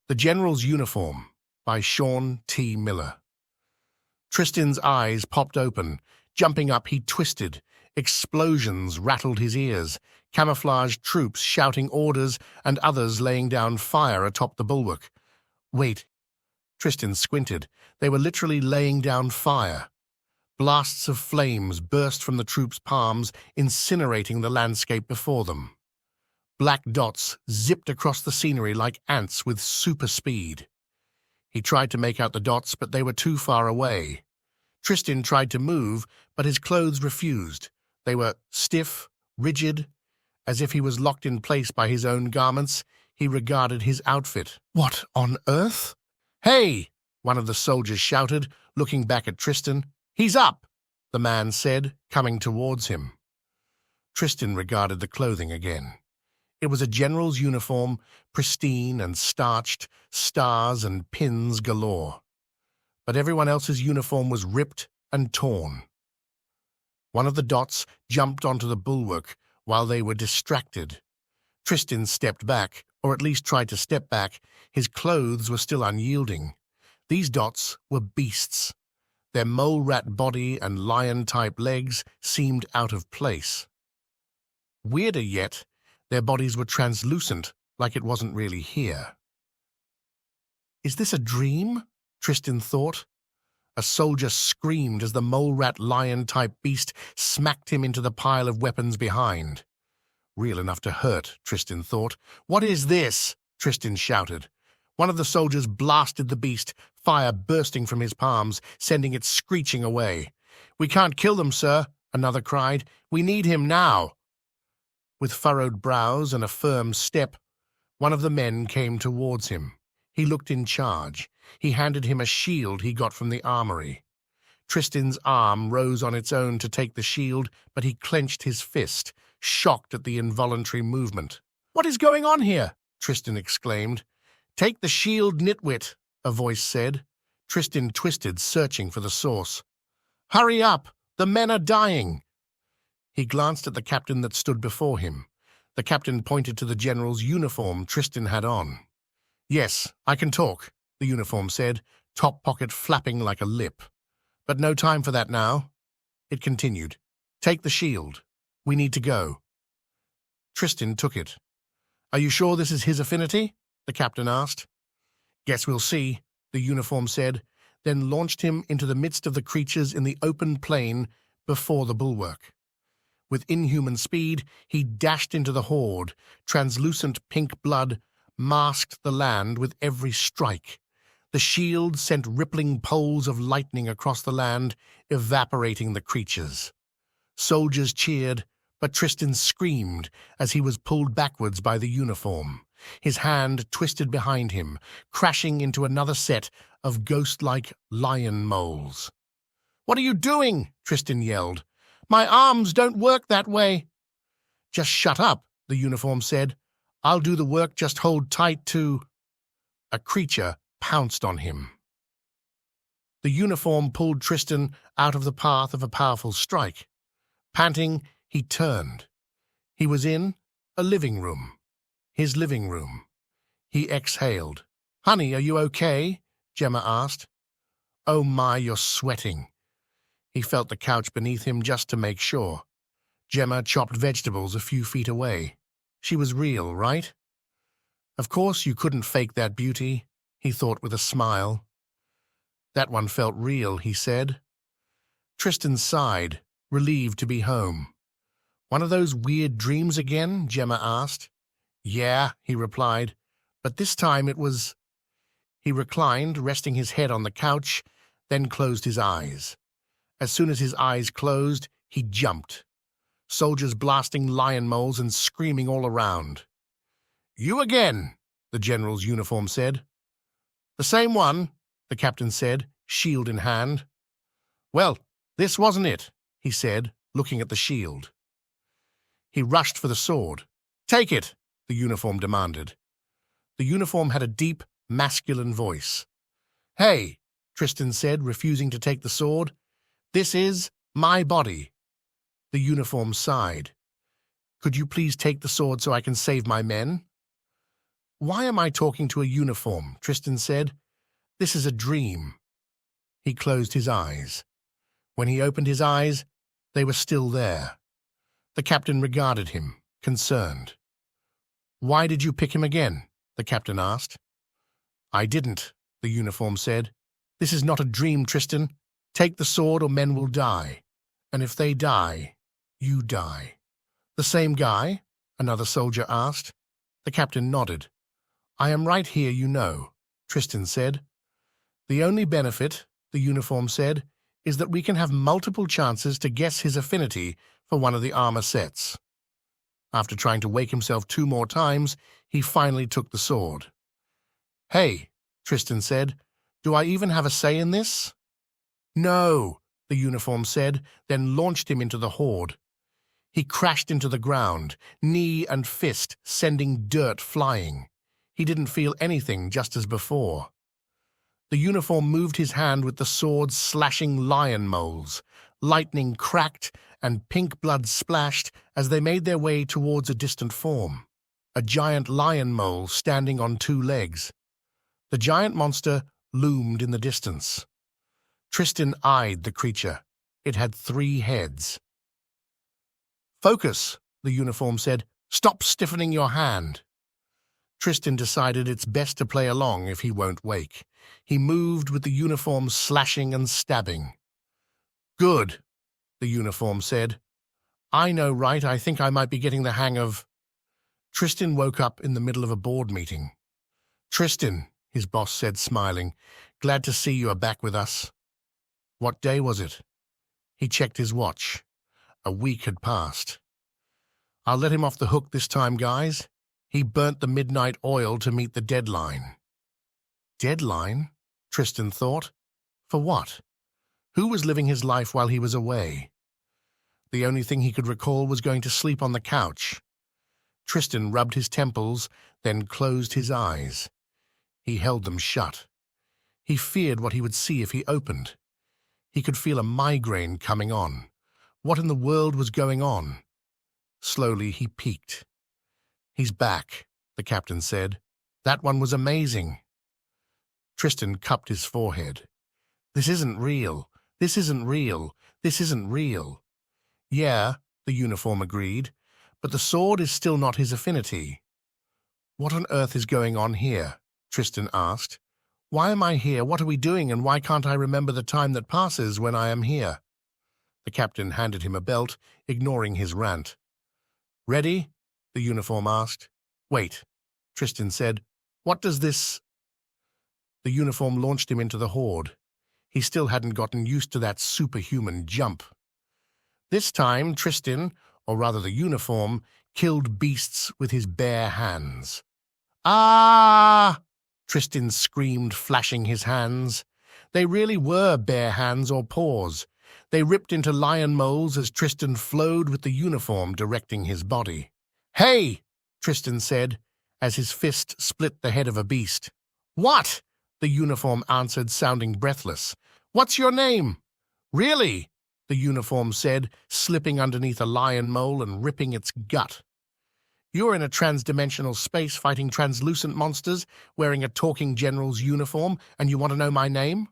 The General's Uniform by Sean T. Miller. Tristin's eyes popped open. Jumping up, he twisted. Explosions rattled his ears. Camouflaged troops shouting orders and others laying down fire atop the bulwark. Wait. Tristin squinted. They were literally laying down fire. Blasts of flames burst from the troops' palms, incinerating the landscape before them. Black dots zipped across the scenery like ants with super speed. He tried to make out the dots, but they were too far away. Tristin tried to move, but his clothes refused. They were stiff, rigid, as if he was locked in place by his own garments. He regarded his outfit. What on earth? "Hey!" one of the soldiers shouted, looking back at Tristin. "He's up!" the man said, coming towards him. Tristin regarded the clothing again. It was a general's uniform, pristine and starched, stars and pins galore. But everyone else's uniform was ripped and torn. One of the dots jumped onto the bulwark while they were distracted. Tristin stepped back, or at least tried to step back. His clothes were still unyielding. These dots were beasts. Their mole-rat body and lion-type legs seemed out of place. Weirder yet, their bodies were translucent, like it wasn't really here. "Is this a dream?" Tristin thought. A soldier screamed as the mole-rat lion-type beast smacked him into the pile of weapons behind. Real enough to hurt, Tristin thought. "What is this?" Tristin shouted. One of the soldiers blasted the beast, fire bursting from his palms, sending it screeching away. "We can't kill them, sir," another cried. "We need him now." With furrowed brows and a firm step, one of the men came towards him. He looked in charge. He handed him a shield he got from the armory. Tristin's arm rose on its own to take the shield, but he clenched his fist, shocked at the involuntary movement. "What is going on here?" Tristin exclaimed. "Take the shield, nitwit," a voice said. Tristin twisted, searching for the source. "Hurry up! The men are dying!" He glanced at the captain that stood before him. The captain pointed to the general's uniform Tristin had on. "Yes, I can talk," the uniform said, top pocket flapping like a lip. "But no time for that now." It continued. "Take the shield. We need to go." Tristin took it. "Are you sure this is his affinity?" the captain asked. "Guess we'll see," the uniform said, then launched him into the midst of the creatures in the open plain before the bulwark. With inhuman speed, he dashed into the horde. Translucent pink blood masked the land with every strike. The shield sent rippling poles of lightning across the land, evaporating the creatures. Soldiers cheered, but Tristin screamed as he was pulled backwards by the uniform. His hand twisted behind him, crashing into another set of ghost-like lion moles. "What are you doing?" Tristin yelled. "My arms don't work that way." "Just shut up," the uniform said. "I'll do the work, just hold tight to—" A creature pounced on him. The uniform pulled Tristin out of the path of a powerful strike. Panting, he turned. He was in a living room. His living room. He exhaled. "Honey, are you okay?" Gemma asked. "Oh my, you're sweating." He felt the couch beneath him just to make sure. Gemma chopped vegetables a few feet away. She was real, right? Of course you couldn't fake that beauty, he thought with a smile. "That one felt real," he said. Tristin sighed, relieved to be home. "One of those weird dreams again?" Gemma asked. "Yeah," he replied, "but this time it was—" He reclined, resting his head on the couch, then closed his eyes. As soon as his eyes closed, he jumped. Soldiers blasting lion moles and screaming all around. "You again," the general's uniform said. "The same one," the captain said, shield in hand. "Well, this wasn't it," he said, looking at the shield. He rushed for the sword. "Take it," the uniform demanded. The uniform had a deep, masculine voice. "Hey," Tristin said, refusing to take the sword. "This is my body." The uniform sighed. "Could you please take the sword so I can save my men?" Why am I talking to a uniform? Tristin said. This is a dream. He closed his eyes. When he opened his eyes, they were still there. The captain regarded him, concerned. Why did you pick him again? The captain asked. I didn't, the uniform said. This is not a dream, Tristin. Take the sword or men will die. And if they die, you die. The same guy? Another soldier asked. The captain nodded. I am right here, you know, Tristin said. The only benefit, the uniform said, is that we can have multiple chances to guess his affinity for one of the armor sets. After trying to wake himself 2 more times, he finally took the sword. Hey, Tristin said, do I even have a say in this? No, the uniform said, then launched him into the horde. He crashed into the ground, knee and fist sending dirt flying. He didn't feel anything, just as before. The uniform moved his hand with the sword slashing lion moles. Lightning cracked and pink blood splashed as they made their way towards a distant form, a giant lion mole standing on 2 legs. The giant monster loomed in the distance. Tristin eyed the creature. It had 3 heads. Focus, the uniform said. Stop stiffening your hand. Tristin decided it's best to play along if he won't wake. He moved with the uniform slashing and stabbing. Good, the uniform said. I know, right? I think I might be getting the hang of... Tristin woke up in the middle of a board meeting. Tristin, his boss said, smiling, glad to see you are back with us. What day was it? He checked his watch. A week had passed. I'll let him off the hook this time, guys. He burnt the midnight oil to meet the deadline. Deadline? Tristin thought. For what? Who was living his life while he was away? The only thing he could recall was going to sleep on the couch. Tristin rubbed his temples, then closed his eyes. He held them shut. He feared what he would see if he opened. He could feel a migraine coming on. What in the world was going on? Slowly he peeked. He's back, the captain said. That one was amazing. Tristin cupped his forehead. This isn't real. This isn't real. This isn't real. Yeah, the uniform agreed, but the sword is still not his affinity. What on earth is going on here? Tristin asked. Why am I here? What are we doing? And why can't I remember the time that passes when I am here? The captain handed him a belt, ignoring his rant. Ready? The uniform asked. Wait, Tristin said. What does this... The uniform launched him into the horde. He still hadn't gotten used to that superhuman jump. This time, Tristin, or rather the uniform, killed beasts with his bare hands. Ah! Tristin screamed, flashing his hands. They really were bare hands or paws. They ripped into lion moles as Tristin flowed with the uniform directing his body. Hey! Tristin said, as his fist split the head of a beast. What? The uniform answered, sounding breathless. What's your name? Really? The uniform said, slipping underneath a lion mole and ripping its gut. You're in a trans-dimensional space fighting translucent monsters, wearing a talking general's uniform, and you want to know my name?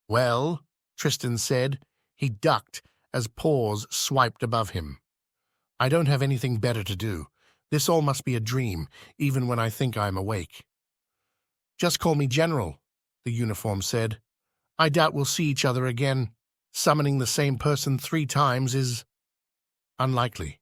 Well, Tristin said. He ducked as paws swiped above him. I don't have anything better to do. This all must be a dream, even when I think I'm awake. Just call me General, the uniform said. I doubt we'll see each other again. Summoning the same person 3 times is unlikely.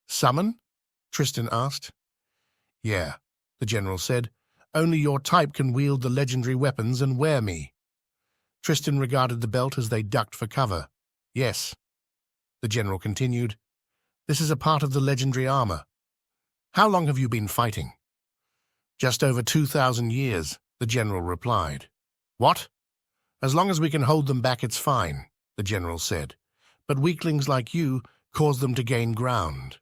Summon? Tristin asked. Yeah, the general said. Only your type can wield the legendary weapons and wear me. Tristin regarded the belt as they ducked for cover. Yes, the general continued. This is a part of the legendary armor. How long have you been fighting? Just over 2,000 years, the general replied. What? As long as we can hold them back, it's fine, the general said. But weaklings like you cause them to gain ground.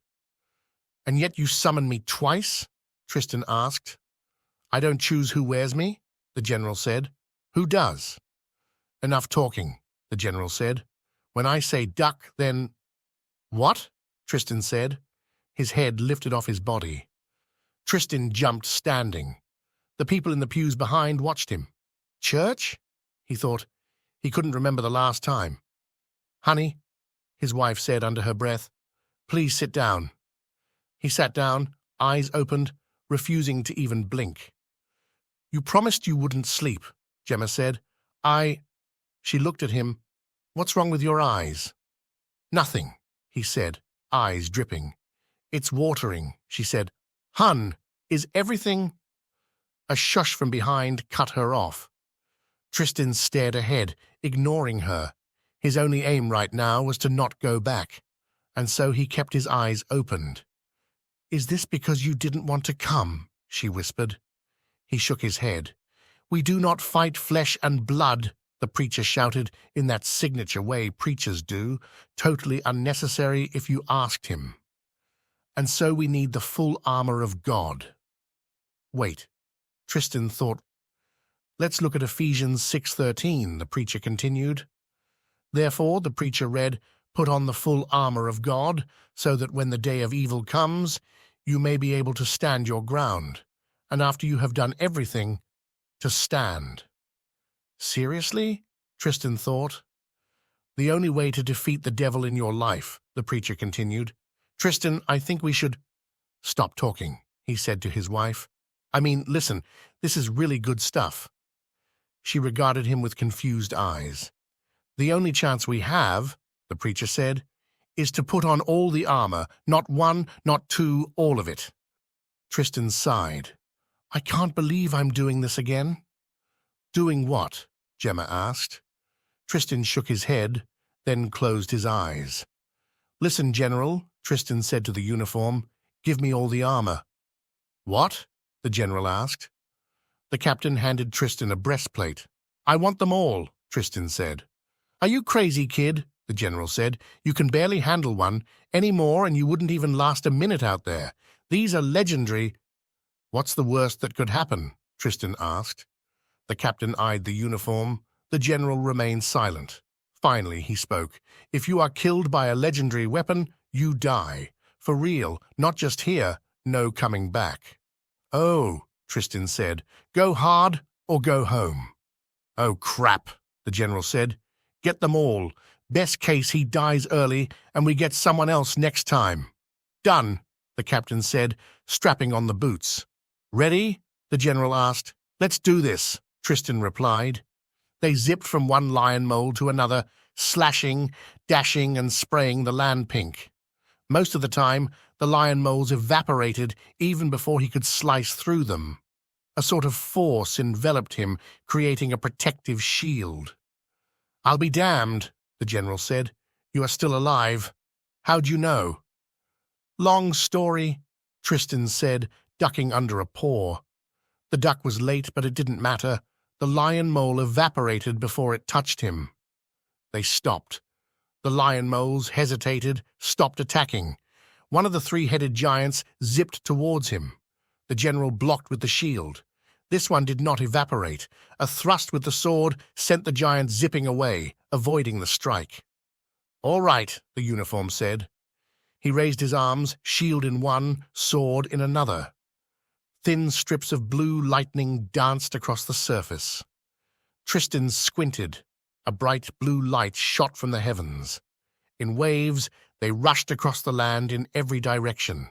And yet you summon me twice? Tristin asked. I don't choose who wears me, the general said. Who does? Enough talking, the general said. When I say duck, then... What? Tristin said. His head lifted off his body. Tristin jumped, standing. The people in the pews behind watched him. Church? He thought. He couldn't remember the last time. Honey, his wife said under her breath, please sit down. He sat down, eyes opened, refusing to even blink. You promised you wouldn't sleep, Gemma said. She looked at him. What's wrong with your eyes? Nothing, he said, eyes dripping. It's watering, she said. Hun, is everything... A shush from behind cut her off. Tristin stared ahead, ignoring her. His only aim right now was to not go back, and so he kept his eyes opened. Is this because you didn't want to come? She whispered. He shook his head. We do not fight flesh and blood, the preacher shouted in that signature way preachers do, totally unnecessary if you asked him. And so we need the full armor of God. Wait, Tristin thought. Let's look at Ephesians 6:13, the preacher continued. Therefore, the preacher read, put on the full armor of God, so that when the day of evil comes, you may be able to stand your ground, and after you have done everything, to stand. Seriously? Tristin thought. The only way to defeat the devil in your life, the preacher continued. Tristin, I think we should... Stop talking, he said to his wife. I mean, listen, this is really good stuff. She regarded him with confused eyes. The only chance we have, the preacher said, is to put on all the armor, not one, not two, all of it. Tristin sighed. I can't believe I'm doing this again. Doing what? Gemma asked. Tristin shook his head, then closed his eyes. Listen, General, Tristin said to the uniform, give me all the armor. What? The general asked. The captain handed Tristin a breastplate. I want them all, Tristin said. Are you crazy, kid? The general said. You can barely handle one. Any more and you wouldn't even last a minute out there. These are legendary. What's the worst that could happen? Tristin asked. The captain eyed the uniform. The general remained silent. Finally, he spoke. If you are killed by a legendary weapon, you die. For real, not just here, no coming back. Oh, Tristin said. Go hard or go home. Oh, crap, the general said. Get them all. Best case he dies early and we get someone else next time. Done, the captain said, strapping on the boots. Ready? The general asked. Let's do this, Tristin replied. They zipped from one lion mole to another, slashing, dashing, and spraying the land pink. Most of the time, the lion moles evaporated even before he could slice through them. A sort of force enveloped him, creating a protective shield. I'll be damned, the general said. You are still alive. How'd you know? Long story, Tristin said, ducking under a paw. The duck was late, but it didn't matter. The lion mole evaporated before it touched him. They stopped. The lion moles hesitated, stopped attacking. One of the three-headed giants zipped towards him. The general blocked with the shield. This one did not evaporate. A thrust with the sword sent the giant zipping away, avoiding the strike. All right, the uniform said. He raised his arms, shield in one, sword in another. Thin strips of blue lightning danced across the surface. Tristin squinted. A bright blue light shot from the heavens. In waves, they rushed across the land in every direction.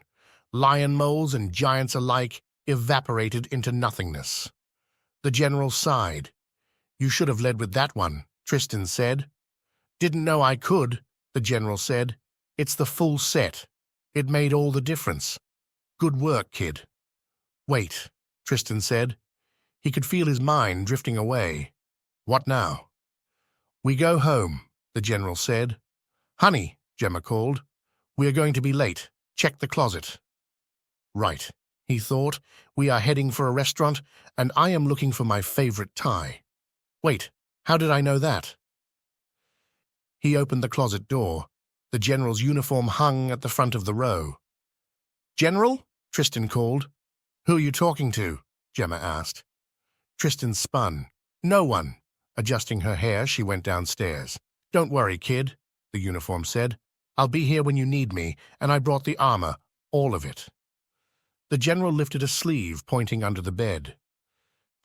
Lion moles and giants alike evaporated into nothingness. The general sighed. You should have led with that one, Tristin said. Didn't know I could, the general said. It's the full set. It made all the difference. Good work, kid. Wait, Tristin said. He could feel his mind drifting away. What now? We go home, the general said. Honey, Gemma called. We are going to be late. Check the closet. Right, he thought. We are heading for a restaurant, and I am looking for my favorite tie. Wait, how did I know that? He opened the closet door. The general's uniform hung at the front of the row. General? Tristin called. Who are you talking to? Gemma asked. Tristin spun. No one. Adjusting her hair, she went downstairs. Don't worry, kid, the uniform said. I'll be here when you need me, and I brought the armor, all of it. The general lifted a sleeve, pointing under the bed.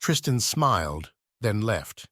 Tristin smiled, then left.